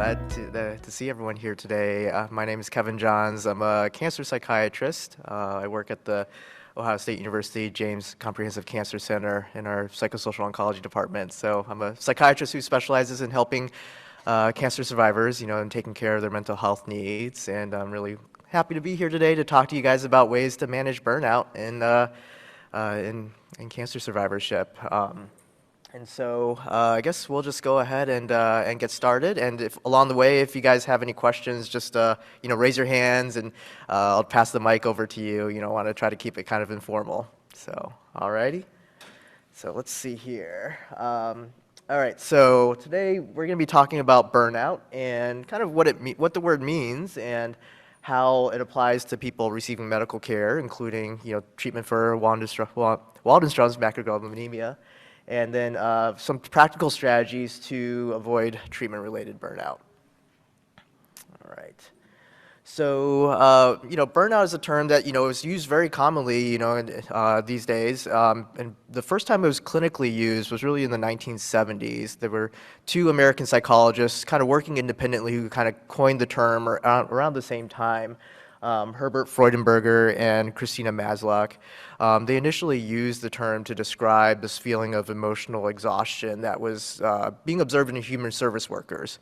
glad to see everyone here today. My name is Kevin Johns. I'm a cancer psychiatrist. I work at the Ohio State University James Comprehensive Cancer Center in our Psychosocial Oncology Department. So I'm a psychiatrist who specializes in helping cancer survivors, and taking care of their mental health needs. And I'm really happy to be here today to talk to you guys about ways to manage burnout in cancer survivorship. And so I guess we'll just go ahead and get started. And if along the way, if you guys have any questions, just raise your hands, and I'll pass the mic over to you. I want to try to keep it kind of informal. So, alrighty. So let's see here. All right. So today we're going to be talking about burnout and kind of what the word means and how it applies to people receiving medical care, including treatment for Waldenstrom's macroglobulinemia. And then some practical strategies to avoid treatment-related burnout. All right. So, burnout is a term that, is used very commonly, these days. And the first time it was clinically used was really in the 1970s. There were two American psychologists kind of working independently who kind of coined the term around the same time. Herbert Freudenberger and Christina Maslach. They initially used the term to describe this feeling of emotional exhaustion that was being observed in human service workers.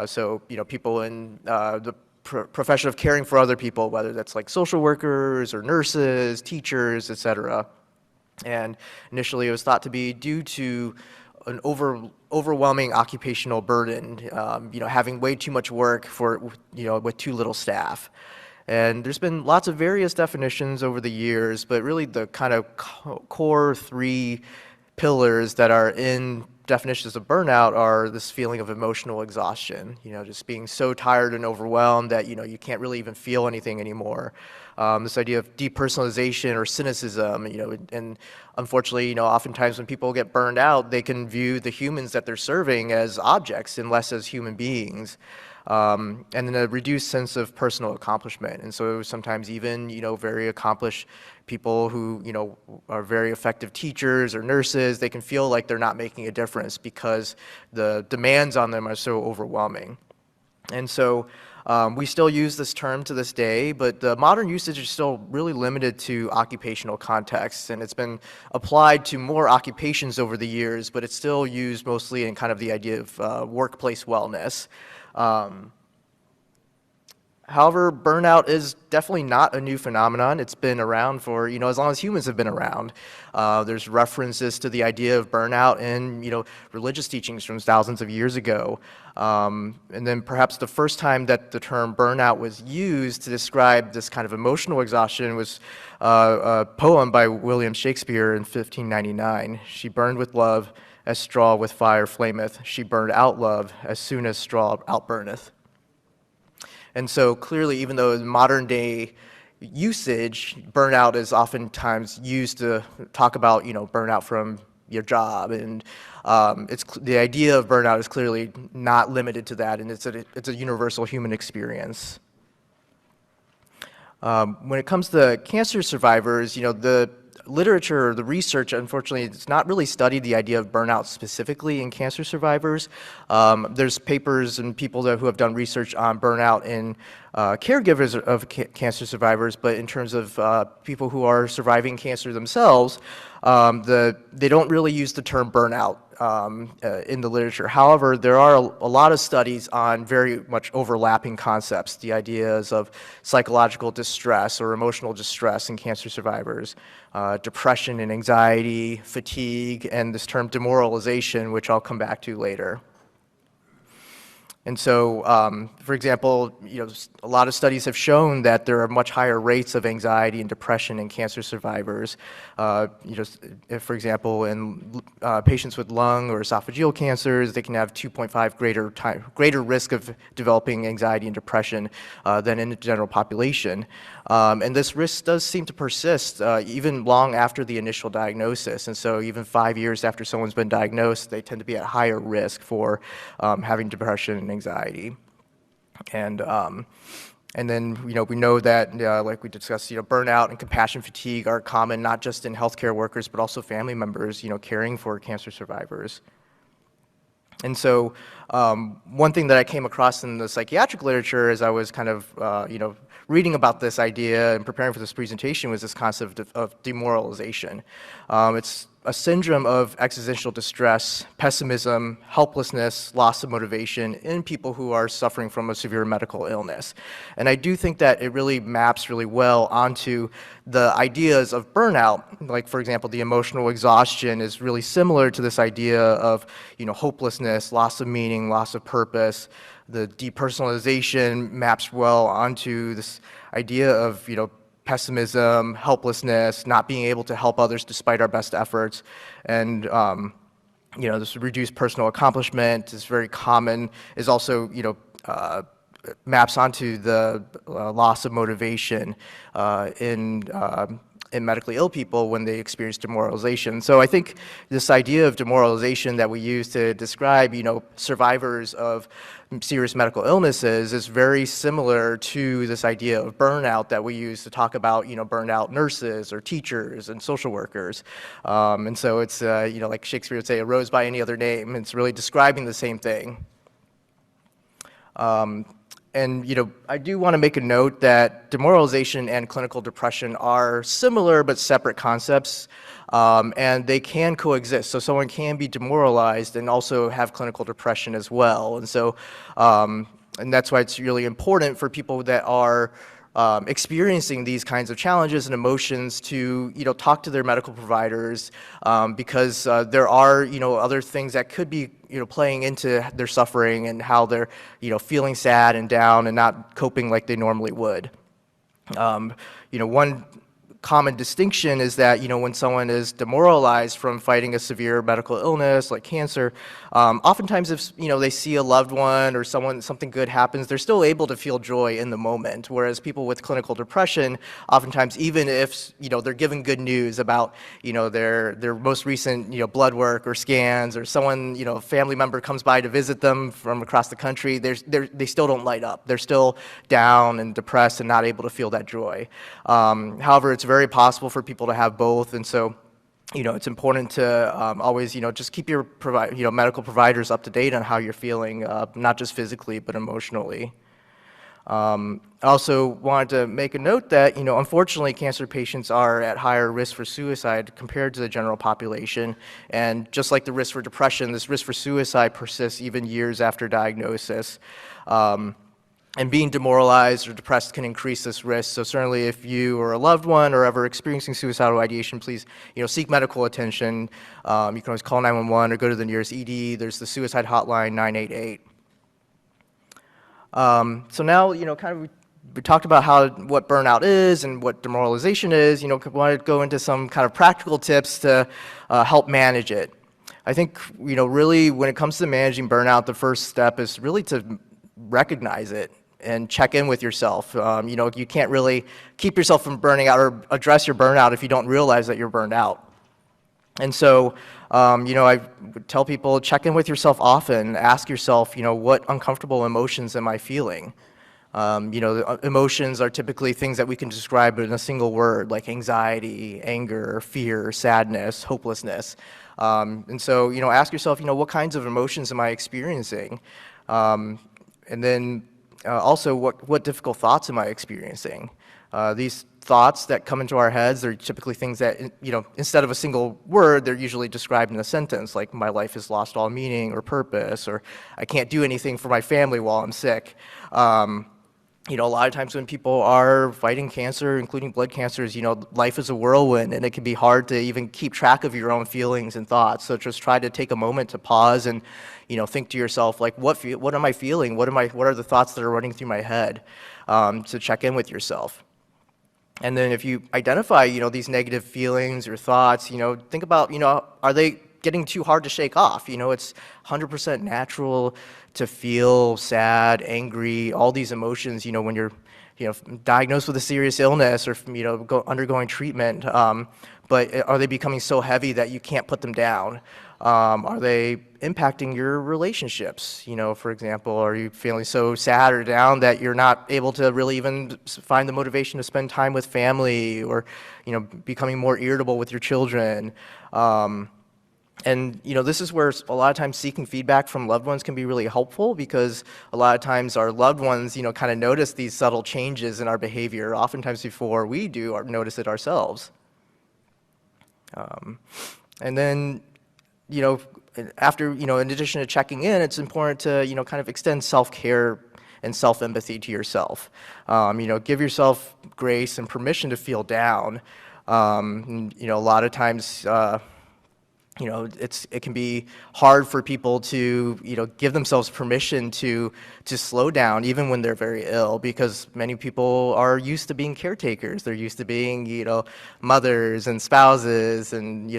So, people in the profession of caring for other people, whether that's like social workers or nurses, teachers, etc. And initially it was thought to be due to an overwhelming occupational burden, having way too much work with too little staff. And there's been lots of various definitions over the years, but really the kind of core three pillars that are in definitions of burnout are this feeling of emotional exhaustion, just being so tired and overwhelmed that, you can't really even feel anything anymore. This idea of depersonalization or cynicism, and unfortunately, oftentimes when people get burned out, they can view the humans that they're serving as objects and less as human beings. And then a reduced sense of personal accomplishment. And so sometimes even, very accomplished people who, are very effective teachers or nurses, they can feel like they're not making a difference because the demands on them are so overwhelming. And so we still use this term to this day, but the modern usage is still really limited to occupational contexts, and it's been applied to more occupations over the years, but it's still used mostly in kind of the idea of workplace wellness. However, burnout is definitely not a new phenomenon. It's been around for, as long as humans have been around. There's references to the idea of burnout in, religious teachings from thousands of years ago. And then perhaps the first time that the term burnout was used to describe this kind of emotional exhaustion was a poem by William Shakespeare in 1599. She burned with love as straw with fire flameth. She burned out love as soon as straw outburneth. And so clearly, even though in modern day usage, burnout is oftentimes used to talk about, burnout from your job. And the idea of burnout is clearly not limited to that, and it's a universal human experience. When it comes to cancer survivors, the literature, the research, unfortunately, it's not really studied the idea of burnout specifically in cancer survivors. There's papers and people who have done research on burnout in caregivers of cancer survivors, but in terms of people who are surviving cancer themselves, they don't really use the term burnout in the literature. However, there are a lot of studies on very much overlapping concepts, the ideas of psychological distress or emotional distress in cancer survivors, depression and anxiety, fatigue, and this term demoralization, which I'll come back to later. And so, for example, a lot of studies have shown that there are much higher rates of anxiety and depression in cancer survivors. If, for example, in patients with lung or esophageal cancers, they can have 2.5 greater risk of developing anxiety and depression than in the general population. And this risk does seem to persist even long after the initial diagnosis. And so even 5 years after someone's been diagnosed, they tend to be at higher risk for having depression and anxiety. And then, we know that, like we discussed, burnout and compassion fatigue are common not just in healthcare workers, but also family members, caring for cancer survivors. And so one thing that I came across in the psychiatric literature as I was kind of, reading about this idea and preparing for this presentation was this concept of demoralization. It's a syndrome of existential distress, pessimism, helplessness, loss of motivation in people who are suffering from a severe medical illness. And I do think that it really maps really well onto the ideas of burnout. Like, for example, the emotional exhaustion is really similar to this idea of, hopelessness, loss of meaning, loss of purpose. The depersonalization maps well onto this idea of, pessimism, helplessness, not being able to help others despite our best efforts, and this reduced personal accomplishment is very common. Is also maps onto the loss of motivation in medically ill people when they experience demoralization. So I think this idea of demoralization that we use to describe, survivors of serious medical illnesses is very similar to this idea of burnout that we use to talk about, burnout nurses or teachers and social workers. And so it's, like Shakespeare would say, a rose by any other name. It's really describing the same thing. And I do want to make a note that demoralization and clinical depression are similar but separate concepts, and they can coexist. So someone can be demoralized and also have clinical depression as well. And so, and that's why it's really important for people that are experiencing these kinds of challenges and emotions to talk to their medical providers, because there are other things that could be playing into their suffering and how they're feeling sad and down and not coping like they normally would. One common distinction is that when someone is demoralized from fighting a severe medical illness like cancer, oftentimes if they see a loved one or something good happens, they're still able to feel joy in the moment. Whereas people with clinical depression, oftentimes even if they're given good news about their most recent blood work or scans, or someone a family member comes by to visit them from across the country, they still don't light up. They're still down and depressed and not able to feel that joy. However, it's very possible for people to have both, and so it's important to always just keep your medical providers up to date on how you're feeling, not just physically but emotionally. I also wanted to make a note that unfortunately cancer patients are at higher risk for suicide compared to the general population, and just like the risk for depression, this risk for suicide persists even years after diagnosis. And being demoralized or depressed can increase this risk. So certainly if you or a loved one are ever experiencing suicidal ideation, please seek medical attention. You can always call 911 or go to the nearest ED. There's the suicide hotline 988. So now kind of we talked about what burnout is and what demoralization is. I wanted to go into some kind of practical tips to help manage it. I think really when it comes to managing burnout, the first step is really to recognize it and check in with yourself. You can't really keep yourself from burning out or address your burnout if you don't realize that you're burned out. And so, I tell people, check in with yourself often. Ask yourself, what uncomfortable emotions am I feeling? The emotions are typically things that we can describe in a single word, like anxiety, anger, fear, sadness, hopelessness. And so, ask yourself, what kinds of emotions am I experiencing? And then also, what difficult thoughts am I experiencing? These thoughts that come into our heads, they're typically things that, instead of a single word, they're usually described in a sentence, like my life has lost all meaning or purpose, or I can't do anything for my family while I'm sick. A lot of times when people are fighting cancer, including blood cancers, life is a whirlwind, and it can be hard to even keep track of your own feelings and thoughts. So just try to take a moment to pause and, think to yourself, like, what am I feeling? What are the thoughts that are running through my head? To check in with yourself. And then if you identify, these negative feelings or thoughts, think about, are they getting too hard to shake off? It's 100% natural to feel sad, angry, all these emotions, when you're, diagnosed with a serious illness or, undergoing treatment. But are they becoming so heavy that you can't put them down? Are they impacting your relationships? For example, are you feeling so sad or down that you're not able to really even find the motivation to spend time with family, or, becoming more irritable with your children? And this is where a lot of times seeking feedback from loved ones can be really helpful, because a lot of times our loved ones, kind of notice these subtle changes in our behavior, oftentimes before we do or notice it ourselves. And then, after, in addition to checking in, it's important to, kind of extend self-care and self-empathy to yourself. Give yourself grace and permission to feel down. A lot of times, it can be hard for people to, give themselves permission to slow down even when they're very ill, because many people are used to being caretakers. They're used to being, mothers and spouses and,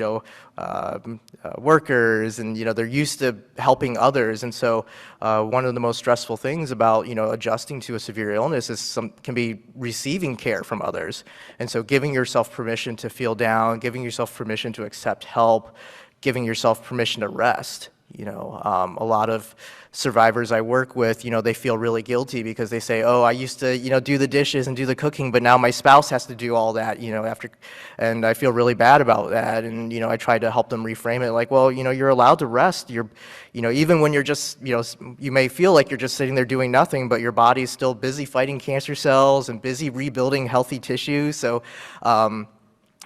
workers, and, they're used to helping others. And so one of the most stressful things about, adjusting to a severe illness can be receiving care from others. And so giving yourself permission to feel down, giving yourself permission to accept help, giving yourself permission to rest. A lot of survivors I work with, they feel really guilty because they say, oh, I used to, do the dishes and do the cooking, but now my spouse has to do all that, and I feel really bad about that. And, I try to help them reframe it like, well, you're allowed to rest. Even when you're just, you may feel like you're just sitting there doing nothing, but your body's still busy fighting cancer cells and busy rebuilding healthy tissue. So,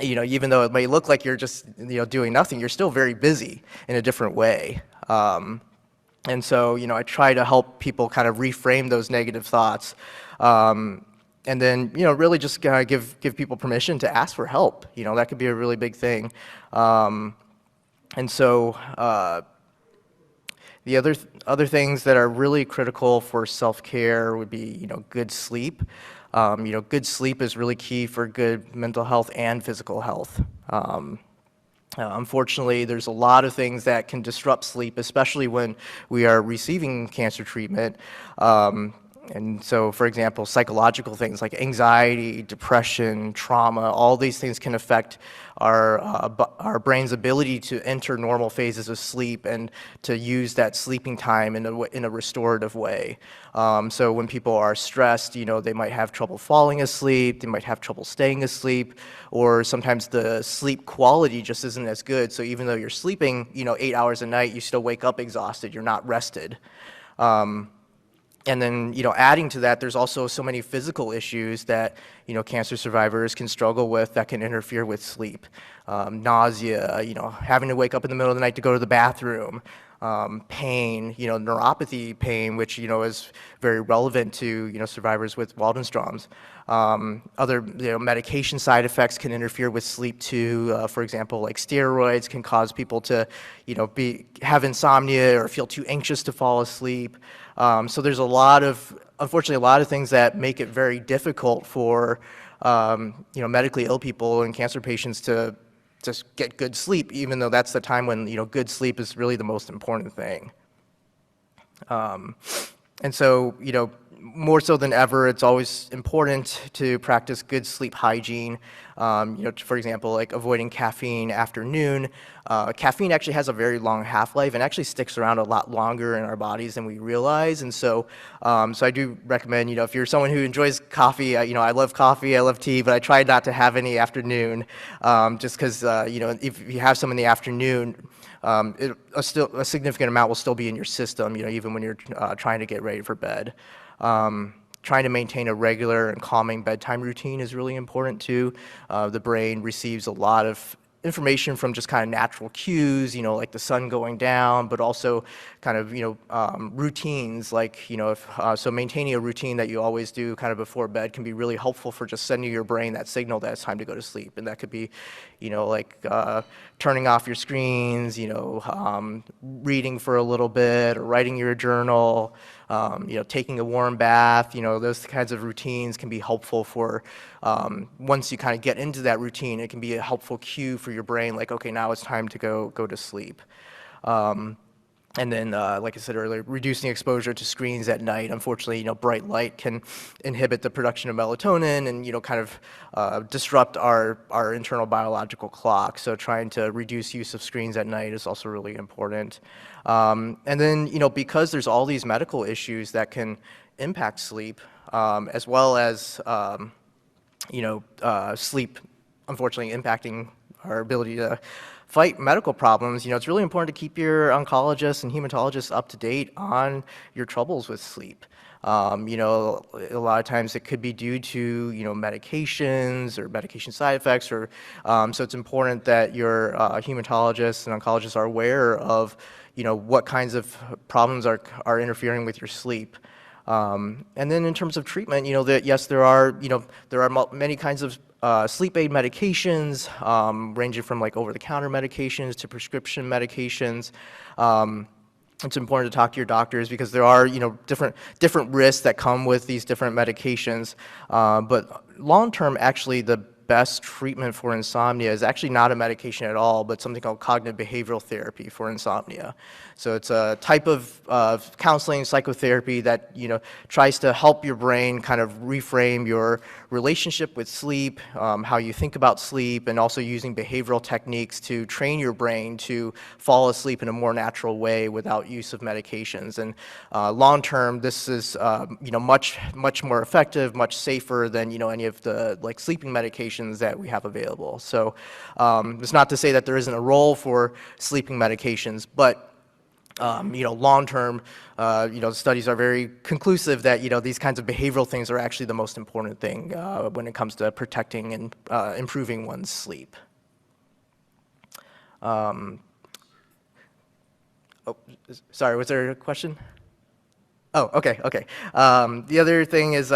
even though it may look like you're just, doing nothing, you're still very busy in a different way. And so, I try to help people kind of reframe those negative thoughts. And then, really just give people permission to ask for help. That could be a really big thing. And so, the other things that are really critical for self-care would be, good sleep. Good sleep is really key for good mental health and physical health. Unfortunately, there's a lot of things that can disrupt sleep, especially when we are receiving cancer treatment. And so, for example, psychological things like anxiety, depression, trauma, all these things can affect our brain's ability to enter normal phases of sleep and to use that sleeping time in a restorative way. So when people are stressed, they might have trouble falling asleep, they might have trouble staying asleep, or sometimes the sleep quality just isn't as good. So even though you're sleeping, 8 hours a night, you still wake up exhausted, you're not rested. And then, adding to that, there's also so many physical issues that, cancer survivors can struggle with that can interfere with sleep. Nausea, having to wake up in the middle of the night to go to the bathroom, pain, neuropathy pain, which, is very relevant to, survivors with Waldenstrom's. Other, medication side effects can interfere with sleep too. For example, like steroids can cause people to, have insomnia or feel too anxious to fall asleep. So there's unfortunately, a lot of things that make it very difficult for, medically ill people and cancer patients to just get good sleep, even though that's the time when, good sleep is really the most important thing. And so, more so than ever, it's always important to practice good sleep hygiene. For example, like avoiding caffeine after noon. Caffeine actually has a very long half-life and actually sticks around a lot longer in our bodies than we realize. And so, so I do recommend, if you're someone who enjoys coffee, I love coffee, I love tea, but I try not to have any afternoon, just because, if you have some in the afternoon, a significant amount will still be in your system, even when you're trying to get ready for bed. Trying to maintain a regular and calming bedtime routine is really important too. The brain receives a lot of information from just kind of natural cues, like the sun going down, but also kind of, routines like, so maintaining a routine that you always do kind of before bed can be really helpful for just sending your brain that signal that it's time to go to sleep. And that could be, like turning off your screens, reading for a little bit or writing your journal, taking a warm bath, those kinds of routines can be helpful for, once you kind of get into that routine, it can be a helpful cue for your brain, like, okay, now it's time to go to sleep. And then, like I said earlier, reducing exposure to screens at night. Unfortunately, bright light can inhibit the production of melatonin and, kind of disrupt our internal biological clock. So trying to reduce use of screens at night is also really important. And then, because there's all these medical issues that can impact sleep, as well as, sleep, unfortunately, impacting our ability to fight medical problems, it's really important to keep your oncologists and hematologists up to date on your troubles with sleep. A lot of times it could be due to, medications or medication side effects, or so it's important that your hematologists and oncologists are aware of, what kinds of problems are interfering with your sleep. And then in terms of treatment, that yes, there are many kinds of sleep aid medications, ranging from like over-the-counter medications to prescription medications. It's important to talk to your doctors because there are, different risks that come with these different medications. But long-term, actually, the best treatment for insomnia is actually not a medication at all, but something called cognitive behavioral therapy for insomnia. So it's a type of counseling, psychotherapy that, tries to help your brain kind of reframe your relationship with sleep, how you think about sleep, and also using behavioral techniques to train your brain to fall asleep in a more natural way without use of medications. And long-term, this is, much more effective, much safer than, any of the like sleeping medications that we have available. So it's not to say that there isn't a role for sleeping medications, but long-term, studies are very conclusive that, these kinds of behavioral things are actually the most important thing when it comes to protecting and improving one's sleep. Oh, sorry, was there a question? Oh, okay. The other thing is,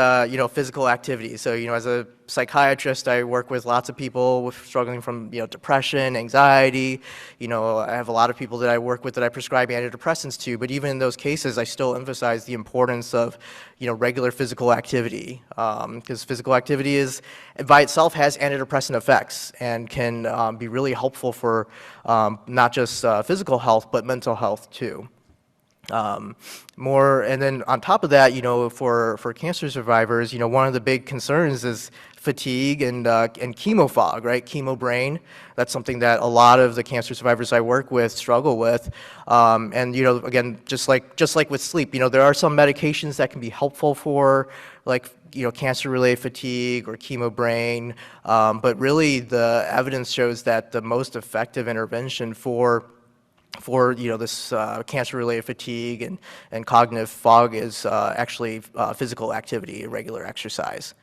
physical activity. So, as a psychiatrist, I work with lots of people struggling from, depression, anxiety. I have a lot of people that I work with that I prescribe antidepressants to. But even in those cases, I still emphasize the importance of, regular physical activity, because physical activity by itself has antidepressant effects and can be really helpful for not just physical health, but mental health too. And then on top of that, for cancer survivors, one of the big concerns is fatigue and chemo fog, right? Chemo brain. That's something that a lot of the cancer survivors I work with struggle with. And again, just like with sleep, there are some medications that can be helpful for like cancer-related fatigue or chemo brain. But really, the evidence shows that the most effective intervention for this cancer-related fatigue and cognitive fog is actually physical activity, regular exercise.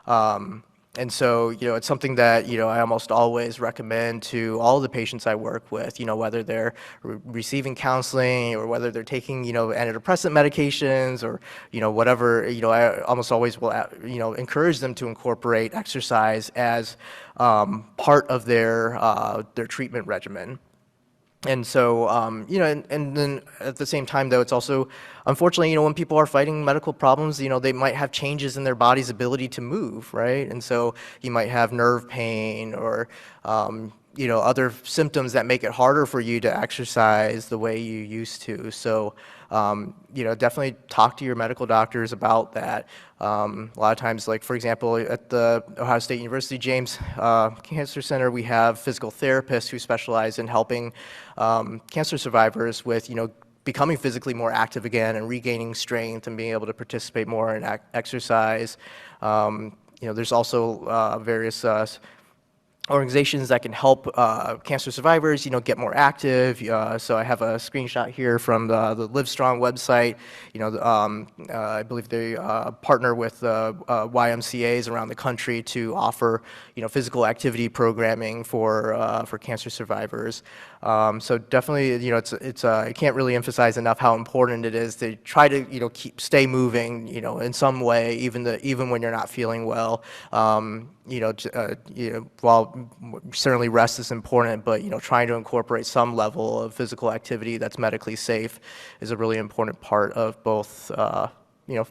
And so, it's something that, I almost always recommend to all the patients I work with, whether they're receiving counseling or whether they're taking, antidepressant medications or, whatever, I almost always will, encourage them to incorporate exercise as part of their treatment regimen. And so, and then at the same time, though, it's also, unfortunately, when people are fighting medical problems, they might have changes in their body's ability to move, right? And so you might have nerve pain or, other symptoms that make it harder for you to exercise the way you used to. So, definitely talk to your medical doctors about that. A lot of times, like for example, at the Ohio State University James Cancer Center, we have physical therapists who specialize in helping cancer survivors with, becoming physically more active again and regaining strength and being able to participate more in exercise. There's also various organizations that can help cancer survivors, get more active. So I have a screenshot here from the Livestrong website. I believe they partner with YMCAs around the country to offer, physical activity programming for cancer survivors. So definitely, I can't really emphasize enough how important it is to try to, stay moving, in some way, even when you're not feeling well. While certainly rest is important, but trying to incorporate some level of physical activity that's medically safe is a really important part of both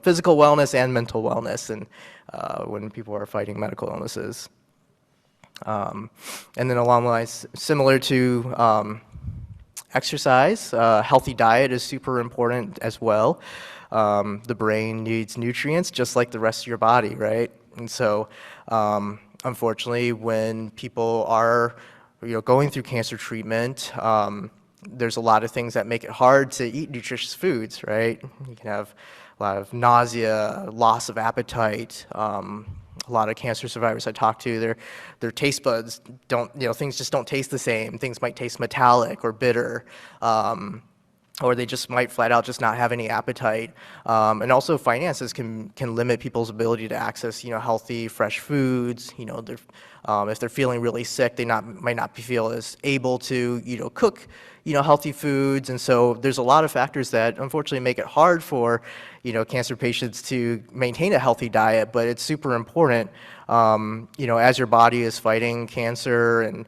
physical wellness and mental wellness, and when people are fighting medical illnesses. And then along the lines, similar to exercise, healthy diet is super important as well. The brain needs nutrients just like the rest of your body, right? And so, unfortunately, when people are, going through cancer treatment, there's a lot of things that make it hard to eat nutritious foods, right? You can have a lot of nausea, loss of appetite, a lot of cancer survivors I talk to, their taste buds don't, things just don't taste the same. Things might taste metallic or bitter. Or they just might flat out just not have any appetite. And also finances can limit people's ability to access, healthy, fresh foods. If they're feeling really sick, they might not feel as able to, cook, healthy foods. And so there's a lot of factors that unfortunately make it hard for, cancer patients to maintain a healthy diet, but it's super important, as your body is fighting cancer and,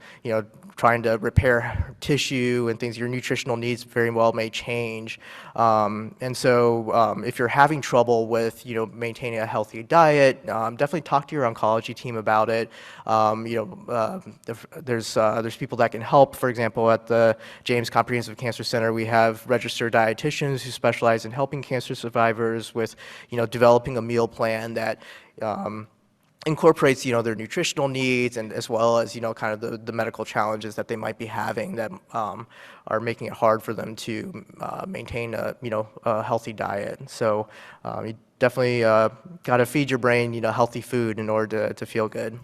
trying to repair tissue and things, your nutritional needs very well may change. And so if you're having trouble with, maintaining a healthy diet, definitely talk to your oncology team about it. There's people that can help. For example, at the James Comprehensive Cancer Center, we have registered dietitians who specialize in helping cancer survivors with, developing a meal plan that incorporates, their nutritional needs and as well as, kind of the medical challenges that they might be having that are making it hard for them to maintain a healthy diet. So you definitely got to feed your brain, healthy food in order to feel good.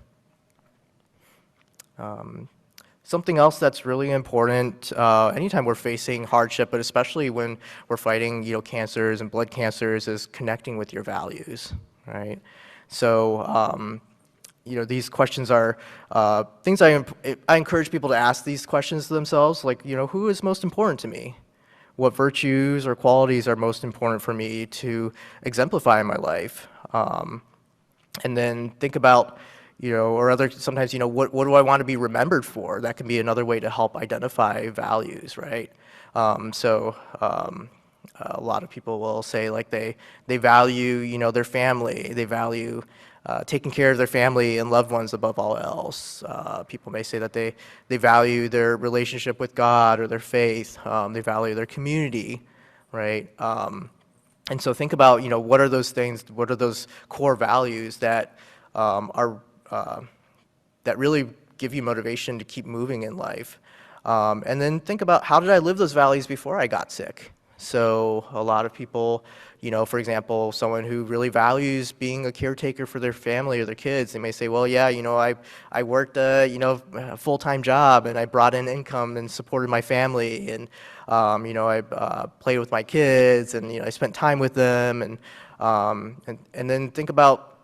Something else that's really important anytime we're facing hardship, but especially when we're fighting, cancers and blood cancers, is connecting with your values, right? So, these questions are things I encourage people to ask these questions to themselves, like, who is most important to me? What virtues or qualities are most important for me to exemplify in my life? And then think about, sometimes, what do I want to be remembered for? That can be another way to help identify values, right? A lot of people will say like they value, their family. They value taking care of their family and loved ones above all else. People may say that they value their relationship with God or their faith. They value their community, right? And so think about, what are those things, what are those core values that that really give you motivation to keep moving in life. And then think about, how did I live those values before I got sick? So a lot of people, for example, someone who really values being a caretaker for their family or their kids, they may say, well, yeah, I worked a full-time job and I brought in income and supported my family, and I played with my kids and I spent time with them, and then think about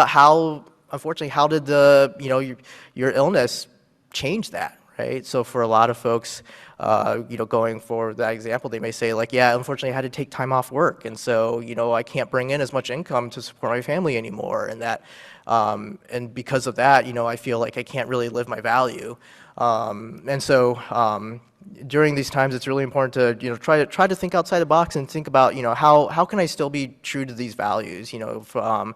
how, unfortunately, how did your illness change that? Right. So for a lot of folks, going for that example, they may say like, yeah, unfortunately I had to take time off work. And so, I can't bring in as much income to support my family anymore. And that, and because of that, I feel like I can't really live my value. And so, during these times, it's really important to, try to think outside the box and think about, how can I still be true to these values? So,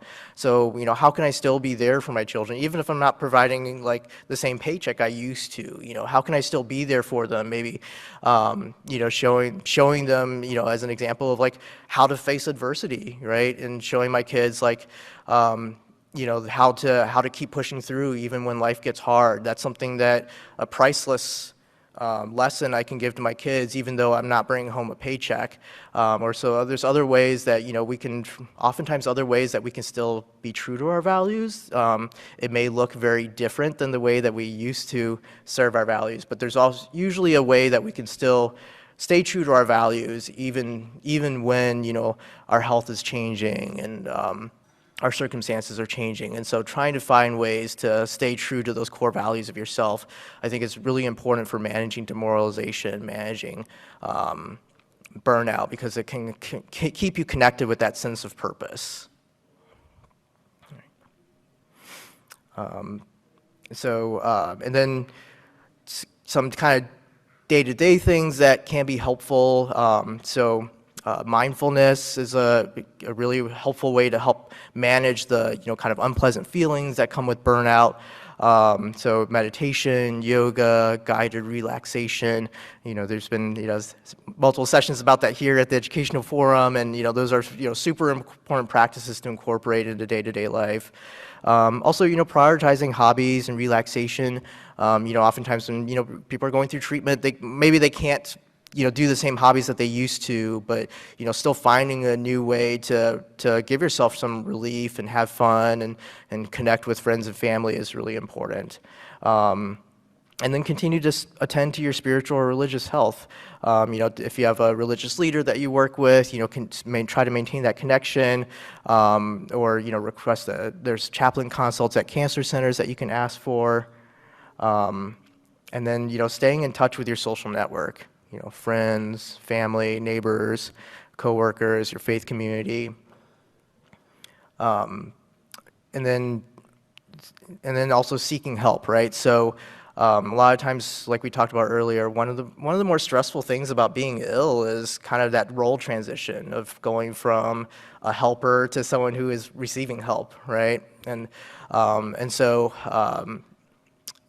how can I still be there for my children, even if I'm not providing like the same paycheck I used to? How can I still be there for them? Maybe, showing them, as an example of like how to face adversity, right? And showing my kids like, how to keep pushing through even when life gets hard. That's something that a priceless lesson I can give to my kids, even though I'm not bringing home a paycheck. Or so there's other ways that, oftentimes other ways that we can still be true to our values. It may look very different than the way that we used to serve our values, but there's also usually a way that we can still stay true to our values, even when, our health is changing and our circumstances are changing. And so trying to find ways to stay true to those core values of yourself, I think is really important for managing demoralization, managing burnout, because it can keep you connected with that sense of purpose. And then some kind of day-to-day things that can be helpful. Mindfulness is a really helpful way to help manage the kind of unpleasant feelings that come with burnout. So meditation, yoga, guided relaxation. There's been multiple sessions about that here at the Educational Forum, and those are super important practices to incorporate into day-to-day life. Also, prioritizing hobbies and relaxation. Oftentimes when people are going through treatment, maybe they can't do the same hobbies that they used to, but still finding a new way to give yourself some relief and have fun and connect with friends and family is really important. And then continue to attend to your spiritual or religious health. If you have a religious leader that you work with, try to maintain that connection, or request there's chaplain consults at cancer centers that you can ask for. And then staying in touch with your social network, friends, family, neighbors, coworkers, your faith community, and then also seeking help, right? So. A lot of times, like we talked about earlier, one of the more stressful things about being ill is kind of that role transition of going from a helper to someone who is receiving help, right? And so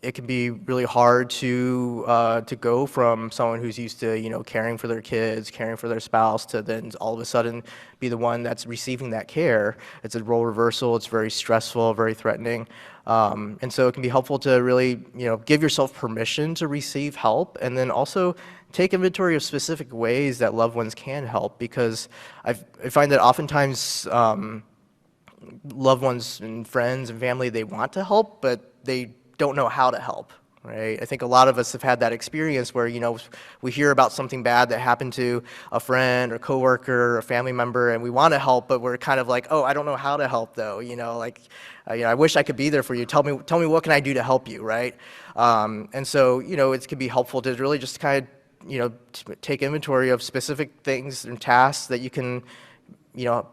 it can be really hard to go from someone who's used to caring for their kids, caring for their spouse, to then all of a sudden be the one that's receiving that care. It's a role reversal. It's very stressful, very threatening. And so it can be helpful to really, give yourself permission to receive help, and then also take inventory of specific ways that loved ones can help, because I find that oftentimes loved ones and friends and family, they want to help, but they don't know how to help, right? I think a lot of us have had that experience where, we hear about something bad that happened to a friend or coworker or a family member, and we want to help, but we're kind of like, oh, I don't know how to help though, I wish I could be there for you. Tell me what can I do to help you, right? And so, it can be helpful to really just kind of, take inventory of specific things and tasks that you can,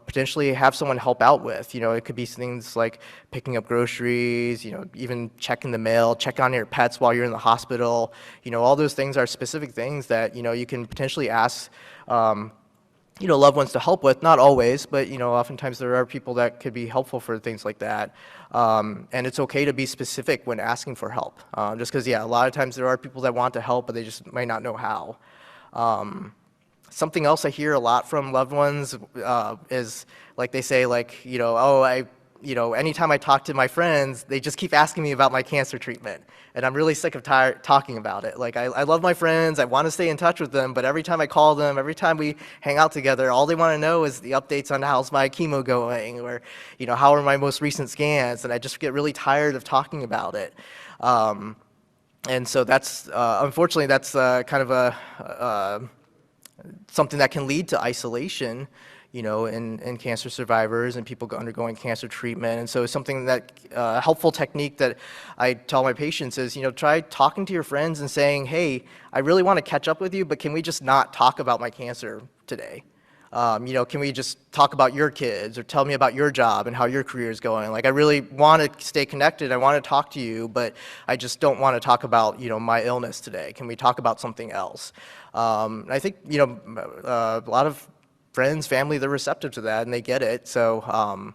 potentially have someone help out with. It could be things like picking up groceries, even checking the mail, check on your pets while you're in the hospital. All those things are specific things that, you can potentially ask, loved ones to help with. Not always, but, oftentimes there are people that could be helpful for things like that. And it's okay to be specific when asking for help. Just because, a lot of times there are people that want to help, but they just might not know how. Something else I hear a lot from loved ones is, like, they say, anytime I talk to my friends, they just keep asking me about my cancer treatment. And I'm really sick of talking about it. Like, I love my friends, I want to stay in touch with them, but every time I call them, every time we hang out together, all they want to know is the updates on how's my chemo going, or, how are my most recent scans, and I just get really tired of talking about it. And so that's, unfortunately, that's kind of something that can lead to isolation, in cancer survivors and people undergoing cancer treatment. And so something that, a helpful technique that I tell my patients is, try talking to your friends and saying, hey, I really want to catch up with you, but can we just not talk about my cancer today? Can we just talk about your kids, or tell me about your job and how your career is going? Like, I really want to stay connected. I want to talk to you, but I just don't want to talk about, my illness today. Can we talk about something else? I think, a lot of friends, family, they're receptive to that and they get it. So,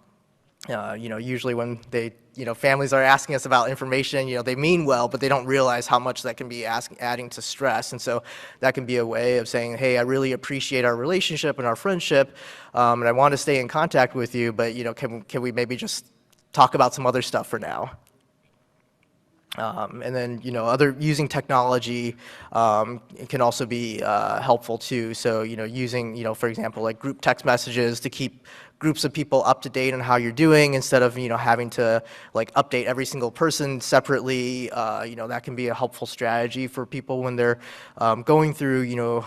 usually when they, families are asking us about information, they mean well, but they don't realize how much that can be adding to stress. And so that can be a way of saying, hey, I really appreciate our relationship and our friendship, and I want to stay in contact with you, but, can we maybe just talk about some other stuff for now? And then, using technology can also be helpful too. So, using, for example, like group text messages to keep groups of people up to date on how you're doing, instead of, having to like update every single person separately. That can be a helpful strategy for people when they're going through,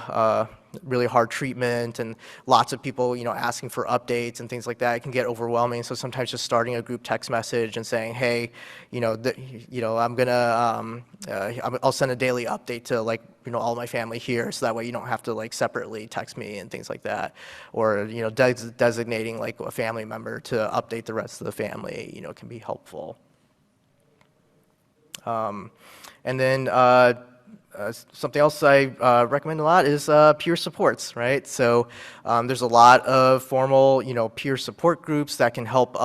really hard treatment and lots of people, asking for updates and things like that. It can get overwhelming. So sometimes just starting a group text message and saying, hey, I'm gonna, I'll send a daily update to all my family here, so that way you don't have to separately text me and things like that. Or, designating a family member to update the rest of the family, can be helpful. And then, something else I recommend a lot is peer supports, right? So there's a lot of formal, peer support groups that can help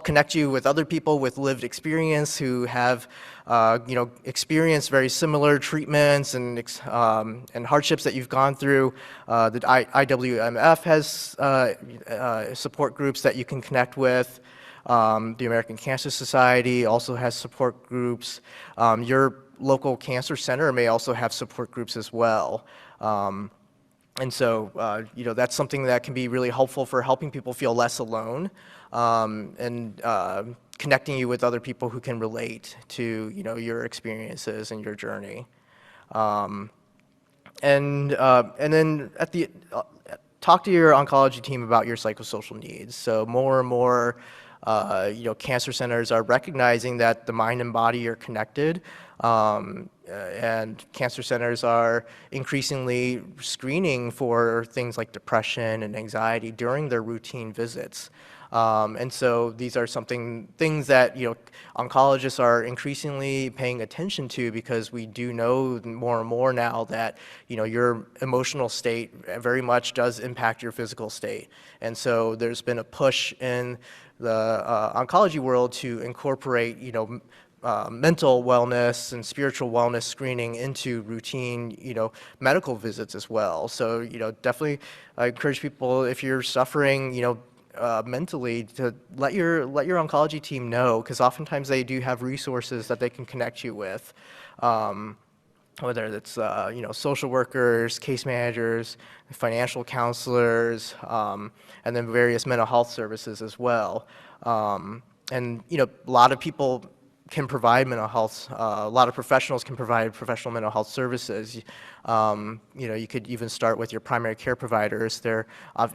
connect you with other people with lived experience who have, experienced very similar treatments and hardships that you've gone through. The IWMF has support groups that you can connect with. The American Cancer Society also has support groups. Your local cancer center may also have support groups as well. And so, that's something that can be really helpful for helping people feel less alone, and connecting you with other people who can relate to, your experiences and your journey. And then talk to your oncology team about your psychosocial needs. So more and more, cancer centers are recognizing that the mind and body are connected, and cancer centers are increasingly screening for things like depression and anxiety during their routine visits. And so these are things that, oncologists are increasingly paying attention to, because we do know more and more now that, your emotional state very much does impact your physical state. And so there's been a push in the oncology world to incorporate, mental wellness and spiritual wellness screening into routine, medical visits as well. So, definitely I encourage people, if you're suffering, mentally, to let your oncology team know, because oftentimes they do have resources that they can connect you with, whether it's social workers, case managers, financial counselors, and then various mental health services as well. And a lot of people can provide mental health. A lot of professionals can provide professional mental health services. You could even start with your primary care providers. They're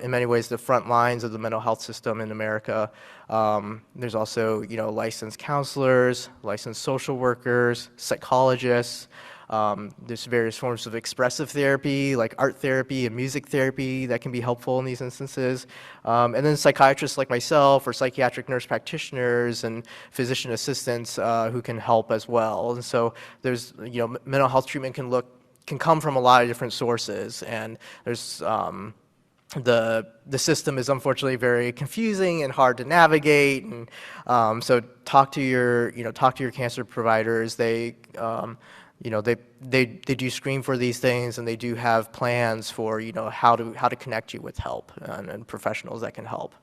in many ways the front lines of the mental health system in America. There's also licensed counselors, licensed social workers, psychologists. There's various forms of expressive therapy, like art therapy and music therapy, that can be helpful in these instances. And then psychiatrists like myself, or psychiatric nurse practitioners and physician assistants who can help as well. And so there's, mental health treatment can come from a lot of different sources, and there's the system is unfortunately very confusing and hard to navigate, and so talk to your cancer providers. They do screen for these things, and they do have plans for how to connect you with help and professionals that can help.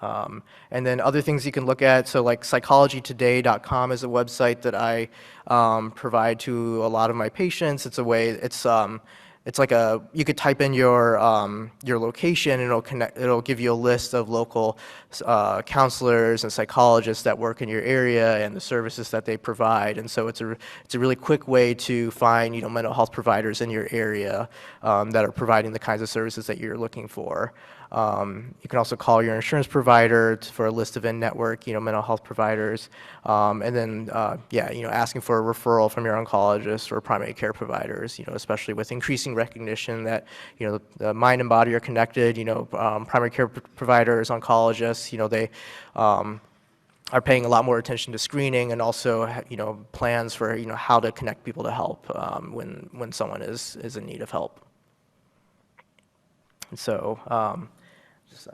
And then other things you can look at, so like psychologytoday.com is a website that I provide to a lot of my patients. It's like you could type in your location, and it'll give you a list of local counselors and psychologists that work in your area and the services that they provide. And so it's a really quick way to find mental health providers in your area that are providing the kinds of services that you're looking for. You can also call your insurance provider for a list of in-network, mental health providers, and then, asking for a referral from your oncologist or primary care providers, especially with increasing recognition that, the mind and body are connected. Primary care providers, oncologists, they are paying a lot more attention to screening, and also, plans for, how to connect people to help when someone is in need of help. And so, just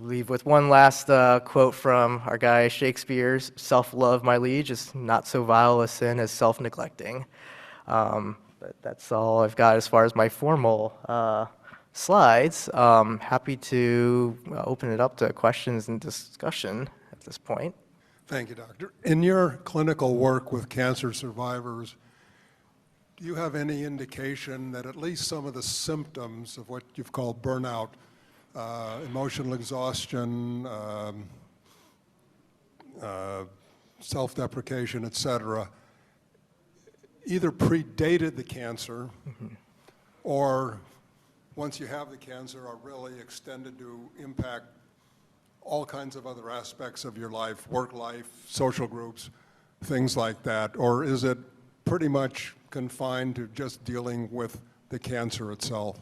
leave with one last quote from our guy Shakespeare's: "Self-love, my liege, is not so vile a sin as self-neglecting." But that's all I've got as far as my formal slides. Happy to open it up to questions and discussion at this point. Thank you, Doctor. In your clinical work with cancer survivors, do you have any indication that at least some of the symptoms of what you've called burnout, emotional exhaustion, self-deprecation, et cetera, either predated the cancer, or once you have the cancer are really extended to impact all kinds of other aspects of your life, work life, social groups, things like that? Or is it pretty much confined to just dealing with the cancer itself?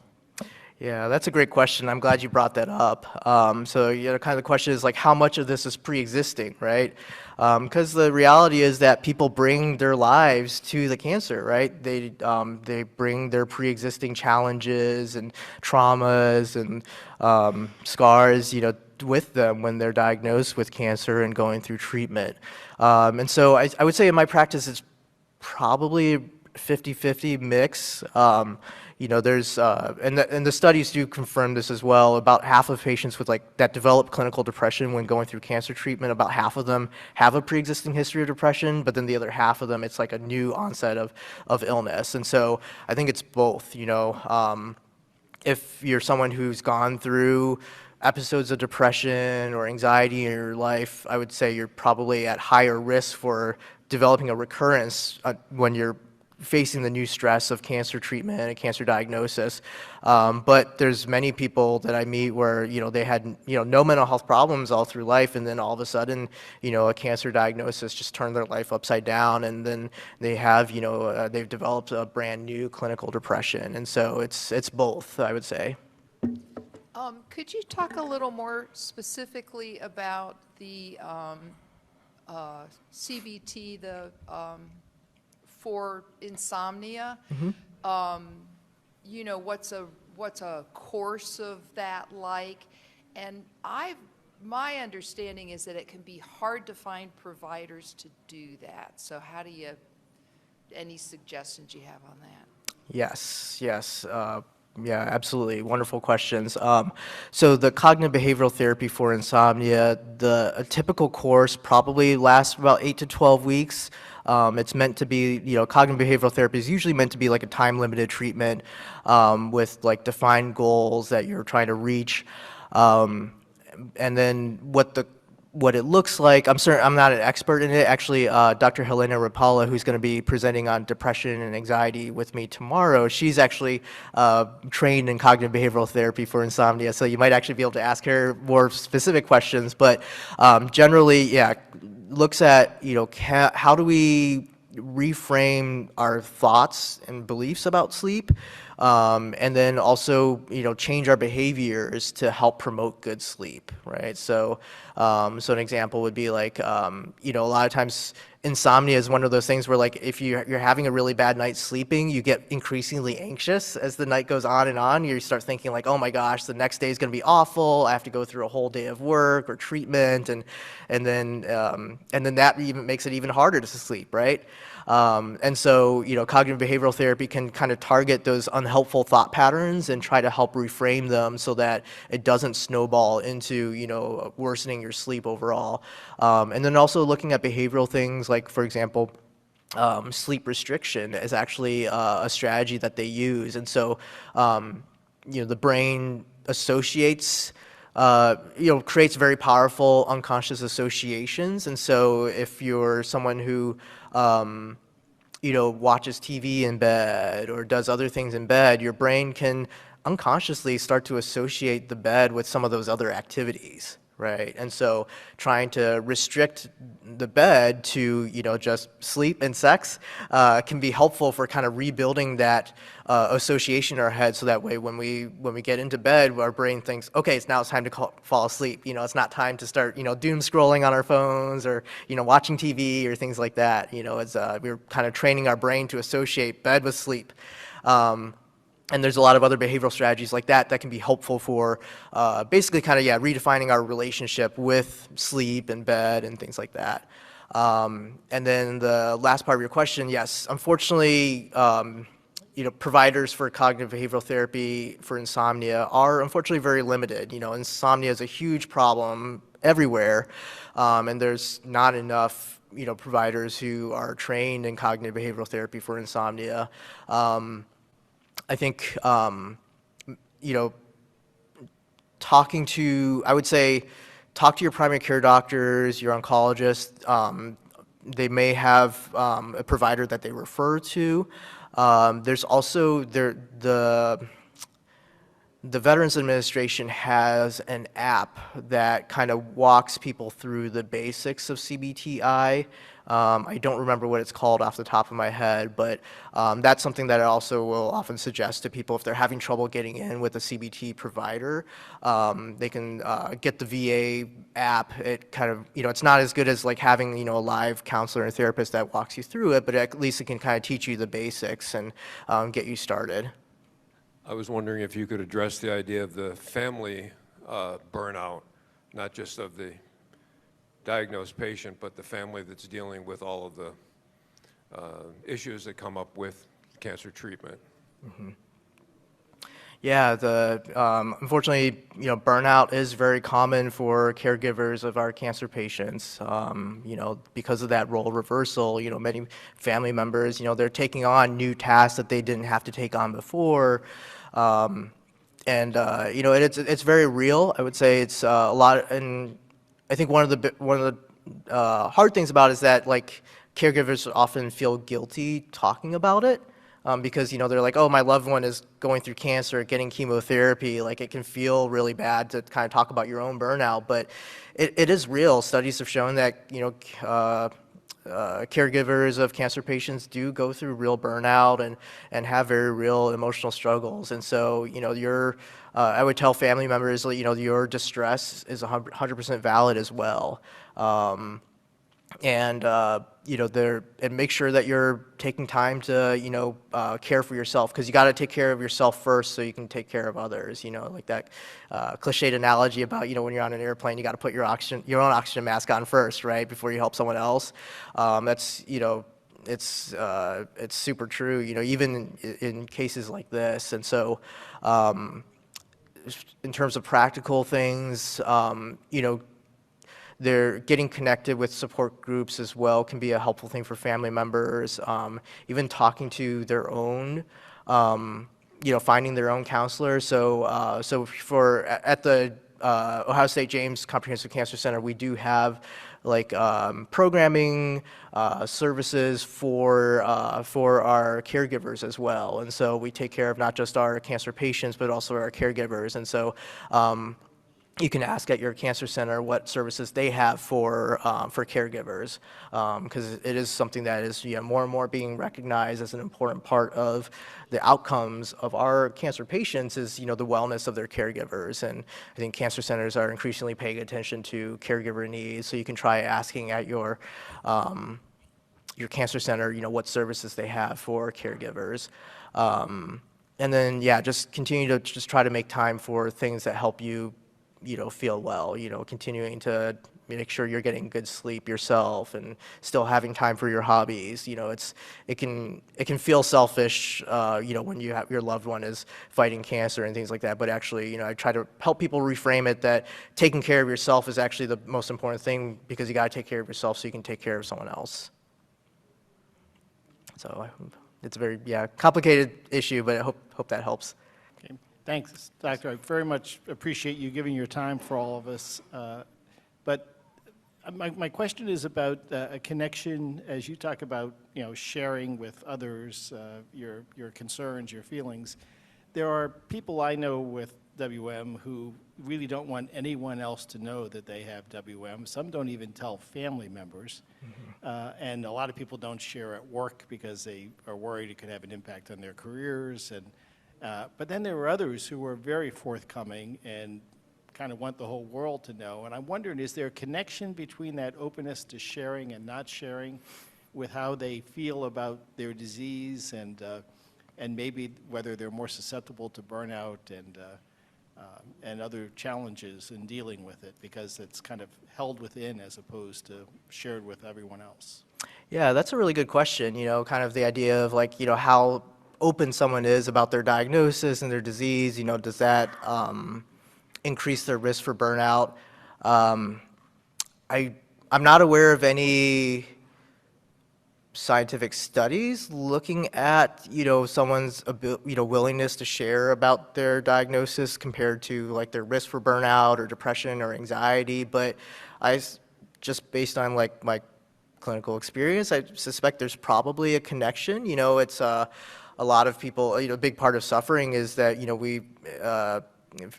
Yeah, that's a great question. I'm glad you brought that up. So, kind of the question is like, how much of this is pre-existing, right? Because the reality is that people bring their lives to the cancer, right? They bring their pre-existing challenges and traumas and scars, with them when they're diagnosed with cancer and going through treatment. And so I would say in my practice, it's probably 50-50 mix. there's, and the studies do confirm this as well, about half of patients with that develop clinical depression when going through cancer treatment, about half of them have a pre-existing history of depression, but then the other half of them, it's like a new onset of illness. And so I think it's both, if you're someone who's gone through episodes of depression or anxiety in your life, I would say you're probably at higher risk for developing a recurrence when you're facing the new stress of cancer treatment and cancer diagnosis. But there's many people that I meet where, they had, no mental health problems all through life, and then all of a sudden, a cancer diagnosis just turned their life upside down, and then they have, they've developed a brand new clinical depression. And so it's both, I would say. Could you talk a little more specifically about the CBT, for insomnia? What's a course of that like? And my understanding is that it can be hard to find providers to do that. So how do you, any suggestions you have on that? Yes. Yeah, absolutely. Wonderful questions. So the cognitive behavioral therapy for insomnia, a typical course probably lasts about 8 to 12 weeks. It's meant to be, cognitive behavioral therapy is usually meant to be like a time-limited treatment with defined goals that you're trying to reach. And then what it looks like, I'm not an expert in it. Actually, Dr. Helena Rapala, who's going to be presenting on depression and anxiety with me tomorrow, she's actually trained in cognitive behavioral therapy for insomnia, so you might actually be able to ask her more specific questions. But generally, yeah, looks at, how do we reframe our thoughts and beliefs about sleep, and then also, change our behaviors to help promote good sleep, right? So an example would be a lot of times insomnia is one of those things where if you're having a really bad night sleeping, you get increasingly anxious as the night goes on and on. You start thinking oh my gosh, the next day is going to be awful. I have to go through a whole day of work or treatment, and then that even makes it even harder to sleep, right? And so, cognitive behavioral therapy can kind of target those unhelpful thought patterns and try to help reframe them so that it doesn't snowball into, worsening your sleep overall. And then also looking at behavioral things like, for example, sleep restriction is actually a strategy that they use. And so, the brain associates creates very powerful unconscious associations. And so if you're someone who, watches TV in bed or does other things in bed, your brain can unconsciously start to associate the bed with some of those other activities, right? And so trying to restrict the bed to, just sleep and sex can be helpful for kind of rebuilding that association in our head, so that way when we get into bed, our brain thinks, okay, it's time to fall asleep. It's not time to start, doom scrolling on our phones or, watching TV or things like that. It's we're kind of training our brain to associate bed with sleep. And there's a lot of other behavioral strategies like that can be helpful for basically kind of, redefining our relationship with sleep and bed and things like that. And then the last part of your question, yes, unfortunately, providers for cognitive behavioral therapy for insomnia are unfortunately very limited. Insomnia is a huge problem everywhere, and there's not enough, providers who are trained in cognitive behavioral therapy for insomnia. I think, I would say, talk to your primary care doctors, your oncologist. They may have a provider that they refer to. There's also the Veterans Administration has an app that kind of walks people through the basics of CBTI. I don't remember what it's called off the top of my head, but that's something that I also will often suggest to people if they're having trouble getting in with a CBT provider. They can get the VA app. It kind of, it's not as good as having, a live counselor and therapist that walks you through it, but at least it can kind of teach you the basics and get you started. I was wondering if you could address the idea of the family burnout, not just of the diagnosed patient, but the family that's dealing with all of the issues that come up with cancer treatment. Mm-hmm. Yeah, unfortunately, burnout is very common for caregivers of our cancer patients. Because of that role reversal, many family members, they're taking on new tasks that they didn't have to take on before. It's very real. I would say it's a lot, and I think one of the hard things about it is that like caregivers often feel guilty talking about it. Because they're like, oh, my loved one is going through cancer, getting chemotherapy. Like it can feel really bad to kind of talk about your own burnout, but it is real. Studies have shown that caregivers of cancer patients do go through real burnout and have very real emotional struggles. And so I would tell family members, your distress is 100% valid as well. And make sure that you're taking time to care for yourself, because you got to take care of yourself first so you can take care of others. Like that cliched analogy about when you're on an airplane, you got to put your own oxygen mask on first, right, before you help someone else. That's it's super true. Even in cases like this. And so in terms of practical things, they're getting connected with support groups as well can be a helpful thing for family members. Even talking to their own, finding their own counselor. So at the Ohio State James Comprehensive Cancer Center, we do have like programming services for our caregivers as well. And so we take care of not just our cancer patients, but also our caregivers. And so you can ask at your cancer center what services they have for caregivers, because it is something that is more and more being recognized as an important part of the outcomes of our cancer patients is the wellness of their caregivers. And I think cancer centers are increasingly paying attention to caregiver needs. So you can try asking at your cancer center what services they have for caregivers. And then just continue to just try to make time for things that help you feel well, continuing to make sure you're getting good sleep yourself and still having time for your hobbies. It can feel selfish, when your loved one is fighting cancer and things like that. But actually, I try to help people reframe it that taking care of yourself is actually the most important thing, because you got to take care of yourself so you can take care of someone else. So it's a very complicated issue, but I hope that helps. Okay. Thanks, Doctor. I very much appreciate you giving your time for all of us. But my question is about a connection, as you talk about, sharing with others your concerns, your feelings. There are people I know with WM who really don't want anyone else to know that they have WM. Some don't even tell family members. Mm-hmm. And a lot of people don't share at work because they are worried it could have an impact on their careers. But then there are others who are very forthcoming and kind of want the whole world to know. And I'm wondering, is there a connection between that openness to sharing and not sharing with how they feel about their disease and maybe whether they're more susceptible to burnout and other challenges in dealing with it, because it's kind of held within as opposed to shared with everyone else? Yeah, that's a really good question. Kind of the idea of like, how open someone is about their diagnosis and their disease, does that increase their risk for burnout? I'm not aware of any scientific studies looking at someone's willingness to share about their diagnosis compared to like their risk for burnout or depression or anxiety, but just based on like my clinical experience, I suspect there's probably a connection. It's a lot of people, a big part of suffering is that we are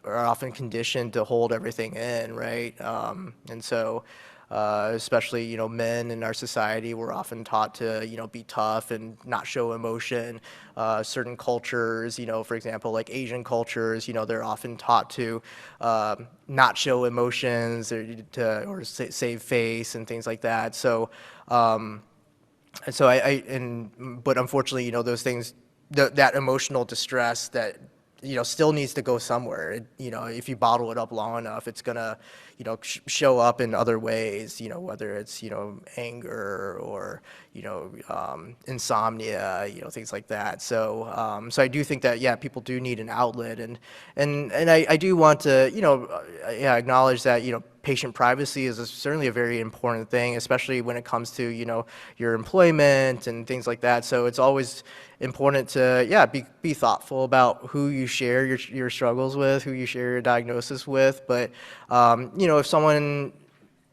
often conditioned to hold everything in, right? And so especially men in our society, we're often taught to be tough and not show emotion. Certain cultures, for example, like Asian cultures, they're often taught to not show emotions or save face and things like that. So but unfortunately, those things, that emotional distress that still needs to go somewhere. If you bottle it up long enough, it's gonna, show up in other ways, whether it's, anger or, insomnia, things like that. So I do think that, yeah, people do need an outlet, and I do want to, acknowledge that, patient privacy is certainly a very important thing, especially when it comes to, your employment and things like that. So it's always important to, yeah, be thoughtful about who you share your struggles with, who you share your diagnosis with. But,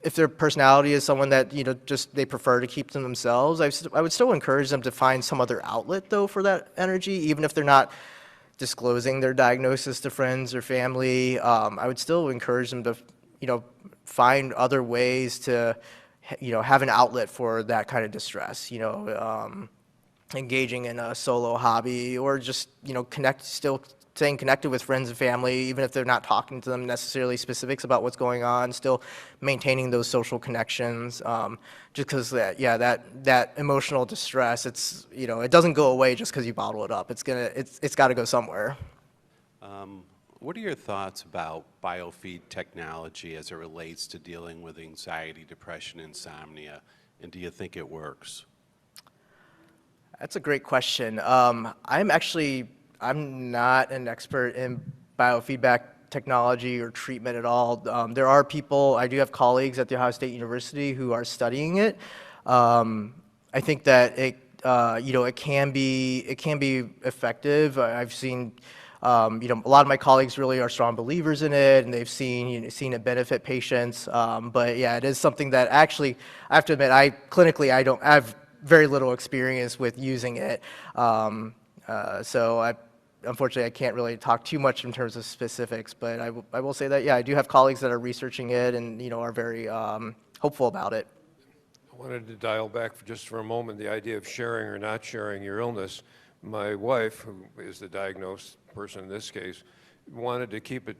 if their personality is someone that, just they prefer to keep to themselves, I would still encourage them to find some other outlet, though, for that energy, even if they're not disclosing their diagnosis to friends or family. I would still encourage them to, find other ways to, have an outlet for that kind of distress, engaging in a solo hobby, or just, still staying connected with friends and family, even if they're not talking to them necessarily specifics about what's going on, still maintaining those social connections, just because that emotional distress, it's, it doesn't go away just because you bottle it up. It's got to go somewhere. What are your thoughts about biofeed technology as it relates to dealing with anxiety, depression, insomnia, and do you think it works? That's a great question. I'm not an expert in biofeedback technology or treatment at all. There are people, I do have colleagues at The Ohio State University who are studying it. I think that it can be effective. I've seen, a lot of my colleagues really are strong believers in it, and they've seen it benefit patients. But yeah, it is something that actually, I have to admit, I have very little experience with using it. So unfortunately, I can't really talk too much in terms of specifics, but I will say that, yeah, I do have colleagues that are researching it and, are very hopeful about it. I wanted to dial back for a moment the idea of sharing or not sharing your illness. My wife, who is the diagnosed person in this case, wanted to keep it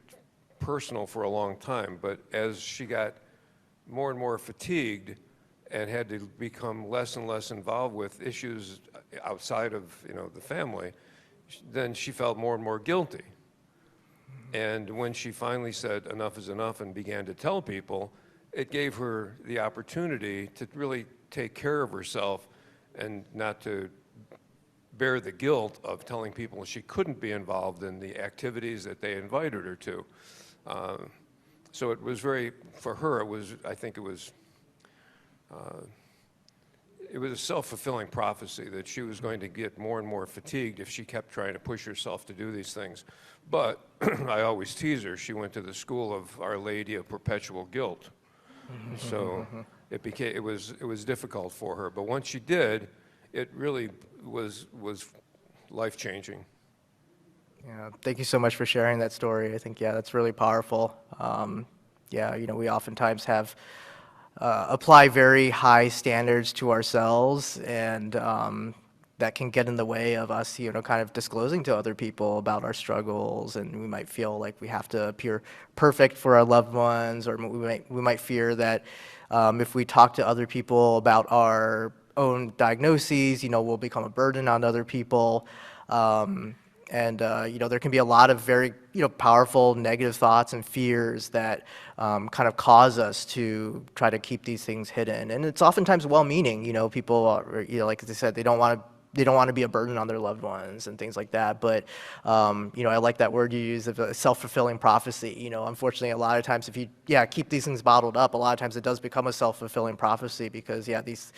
personal for a long time, but as she got more and more fatigued and had to become less and less involved with issues outside of, the family, then she felt more and more guilty. And when she finally said enough is enough and began to tell people, it gave her the opportunity to really take care of herself and not to bear the guilt of telling people she couldn't be involved in the activities that they invited her to. So it was for her, I think it was a self-fulfilling prophecy that she was going to get more and more fatigued if she kept trying to push herself to do these things. But I always tease her, she went to the school of Our Lady of Perpetual Guilt. So it was difficult for her. But once she did, it really was life-changing. Yeah, thank you so much for sharing that story. I think, yeah, that's really powerful. We oftentimes have apply very high standards to ourselves, and that can get in the way of us, kind of disclosing to other people about our struggles, and we might feel like we have to appear perfect for our loved ones, or we might fear that if we talk to other people about our own diagnoses, we'll become a burden on other people. There can be a lot of very, powerful negative thoughts and fears that kind of cause us to try to keep these things hidden. And it's oftentimes well-meaning, people are, like I said, they don't want to be a burden on their loved ones and things like that. But, I like that word you use of a self-fulfilling prophecy. Unfortunately, a lot of times if you, keep these things bottled up, a lot of times it does become a self-fulfilling prophecy because, these,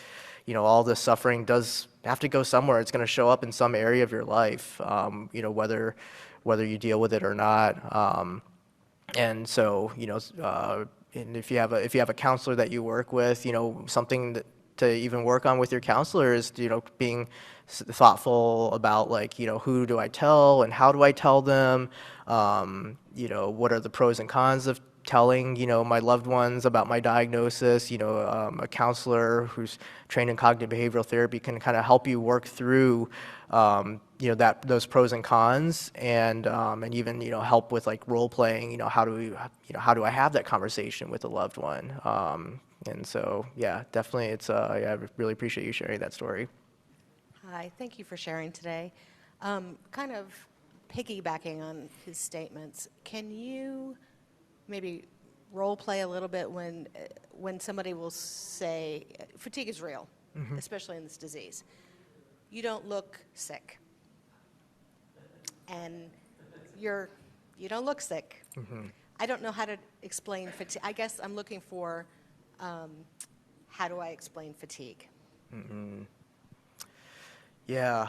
all this suffering does have to go somewhere. It's going to show up in some area of your life, whether you deal with it or not. And so, and if you have a counselor that you work with, something to even work on with your counselor is, being thoughtful about, like, who do I tell and how do I tell them? What are the pros and cons of telling, my loved ones about my diagnosis? A counselor who's trained in cognitive behavioral therapy can kind of help you work through, those pros and cons, and even, help with like role playing, how do I have that conversation with a loved one? And so, yeah, definitely I really appreciate you sharing that story. Hi, thank you for sharing today. Kind of piggybacking on his statements, can you maybe role play a little bit when somebody will say, fatigue is real, especially in this disease. You don't look sick. And you don't look sick. I don't know how to explain fatigue. I guess I'm looking for how do I explain fatigue? Yeah,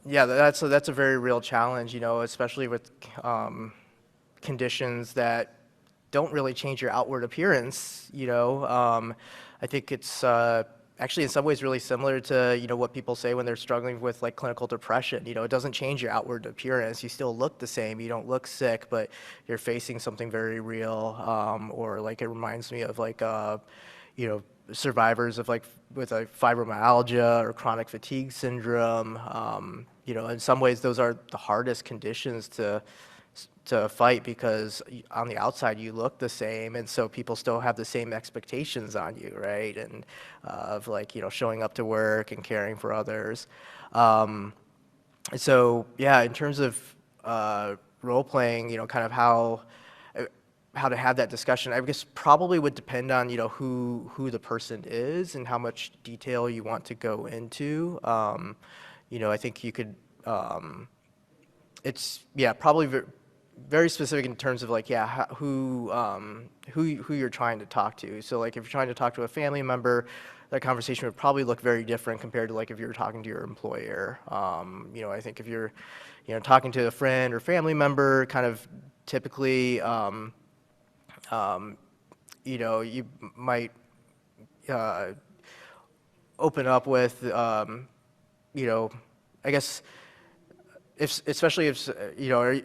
yeah, that's a very real challenge, you know, especially with conditions that don't really change your outward appearance, you know. I think it's actually in some ways really similar to, you know, what people say when they're struggling with like clinical depression. You know, it doesn't change your outward appearance. You still look the same. You don't look sick, but you're facing something very real. Or like it reminds me of like, you know, survivors of like with like fibromyalgia or chronic fatigue syndrome. You know, in some ways those are the hardest conditions to fight because on the outside you look the same, and so people still have the same expectations on you, right? And of like, you know, showing up to work and caring for others. So yeah, in terms of role playing, you know, kind of how to have that discussion, I guess probably would depend on, you know, who the person is and how much detail you want to go into. You know, I think you could. It's probably very specific in terms of like, who you're trying to talk to. So like if you're trying to talk to a family member, that conversation would probably look very different compared to like if you were talking to your employer. You know, I think if you're, you know, talking to a friend or family member, kind of typically, you know, you might open up with, you know, I guess, especially if, you know,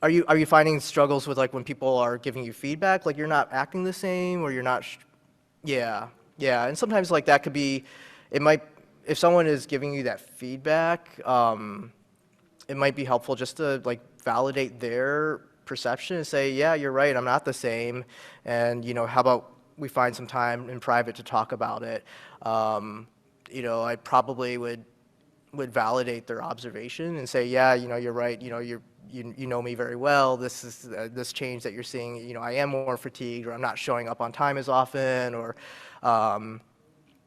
are you finding struggles with like when people are giving you feedback, like you're not acting the same or you're not, yeah, and sometimes like that could be, it might, if someone is giving you that feedback, it might be helpful just to like validate their perception and say, yeah, you're right, I'm not the same, and you know, how about we find some time in private to talk about it. You know, I probably would validate their observation and say, yeah, you know, you're right, you know, you know me very well. This is this change that you're seeing. You know, I am more fatigued, or I'm not showing up on time as often, or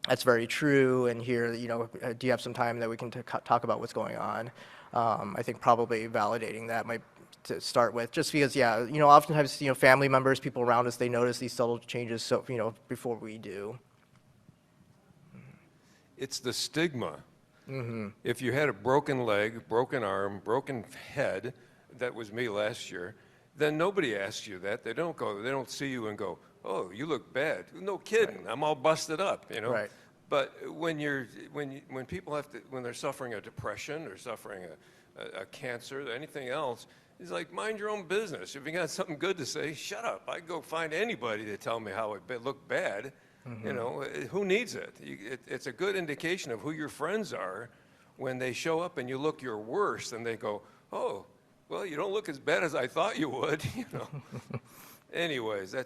that's very true. And here, you know, do you have some time that we can talk about what's going on? I think probably validating that might to start with, just because, yeah, you know, oftentimes, you know, family members, people around us, they notice these subtle changes, so you know, before we do. It's the stigma. If you had a broken leg, broken arm, broken head, that was me last year, then nobody asks you that. They don't see you and go, oh, you look bad. No kidding, right. I'm all busted up, you know. Right. But when people when they're suffering a depression or suffering a cancer or anything else, it's like, mind your own business. If you got something good to say, shut up. I'd go find anybody to tell me how it looked bad. You know, who needs it? It's a good indication of who your friends are when they show up and you look your worst and they go, oh, well, you don't look as bad as I thought you would, you know. Anyways, I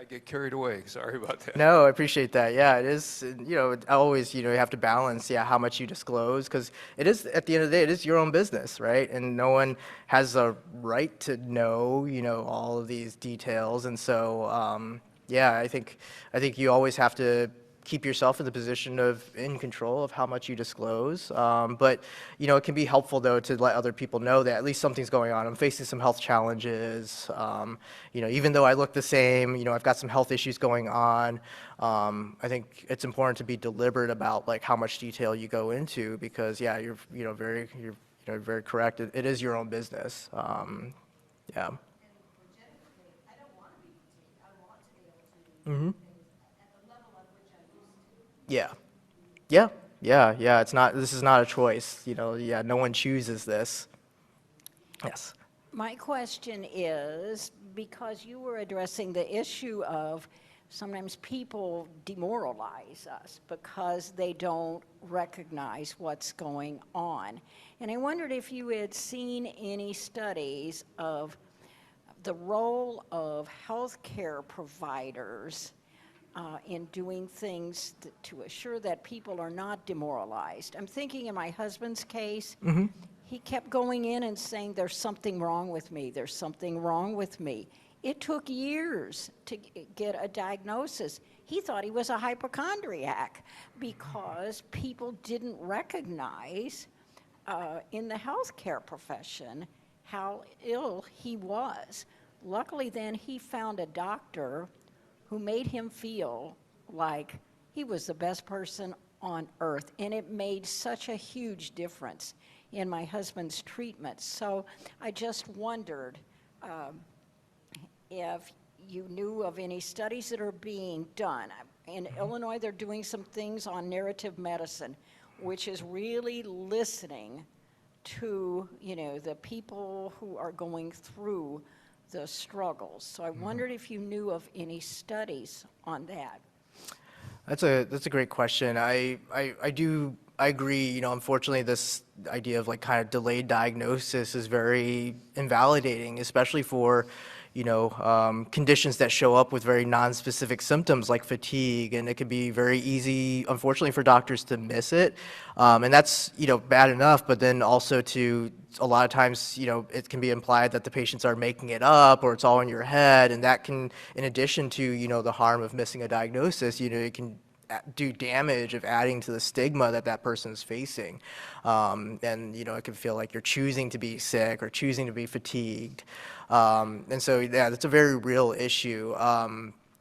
get carried away. Sorry about that. No, I appreciate that. Yeah, it is, you know, always, you know, you have to balance, how much you disclose, because it is, at the end of the day, it is your own business, right? And no one has a right to know, you know, all of these details. And so, yeah, I think you always have to keep yourself in the position of in control of how much you disclose. But, you know, it can be helpful, though, to let other people know that at least something's going on. I'm facing some health challenges. You know, even though I look the same, you know, I've got some health issues going on. I think it's important to be deliberate about, like, how much detail you go into because, yeah, you're very correct. It is your own business. Yeah. Mm-hmm. Yeah. It's not. This is not a choice. You know. Yeah. No one chooses this. Yes. My question is, because you were addressing the issue of sometimes people demoralize us because they don't recognize what's going on. And I wondered if you had seen any studies of the role of healthcare providers in doing things to assure that people are not demoralized. I'm thinking in my husband's case, he kept going in and saying, there's something wrong with me, there's something wrong with me. It took years to get a diagnosis. He thought he was a hypochondriac because people didn't recognize in the healthcare profession how ill he was. Luckily then he found a doctor who made him feel like he was the best person on earth, and it made such a huge difference in my husband's treatment. So I just wondered if you knew of any studies that are being done. In Illinois, they're doing some things on narrative medicine, which is really listening to, you know, the people who are going through the struggles. So I wondered if you knew of any studies on that. That's a great question. I agree. You know, unfortunately, this idea of like kind of delayed diagnosis is very invalidating, especially for, you know, conditions that show up with very non-specific symptoms like fatigue, and it can be very easy, unfortunately, for doctors to miss it, and that's, you know, bad enough. But then also to a lot of times, you know, it can be implied that the patients are making it up or it's all in your head, and that can, in addition to, you know, the harm of missing a diagnosis, you know, it can do damage of adding to the stigma that that person is facing. And, you know, it can feel like you're choosing to be sick or choosing to be fatigued. And so, yeah, that's a very real issue.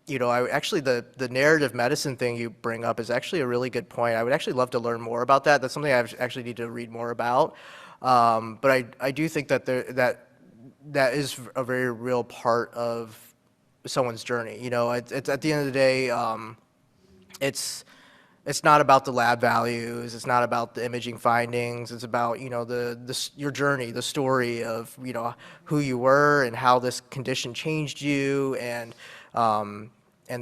You know, actually, the narrative medicine thing you bring up is actually a really good point. I would actually love to learn more about that. That's something I actually need to read more about. But I do think that that is a very real part of someone's journey. You know, it's at the end of the day, it's not about the lab values. It's not about the imaging findings. It's about, you know, your journey, the story of, you know, who you were and how this condition changed you, and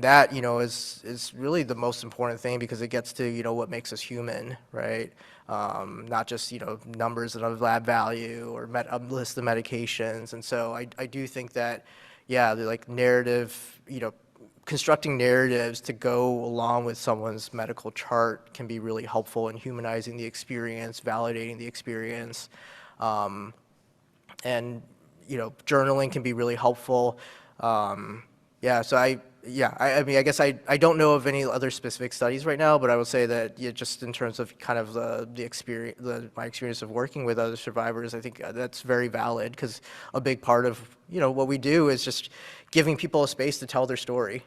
that, you know, is really the most important thing, because it gets to, you know, what makes us human, right? Not just, you know, numbers of lab value or a list of medications. And so I do think that, yeah, the like narrative, you know, constructing narratives to go along with someone's medical chart can be really helpful in humanizing the experience, validating the experience, and, you know, journaling can be really helpful. Yeah, so I mean, I guess I don't know of any other specific studies right now, but I will say that, yeah, just in terms of kind of the experience, my experience of working with other survivors, I think that's very valid, because a big part of, you know, what we do is just giving people a space to tell their story.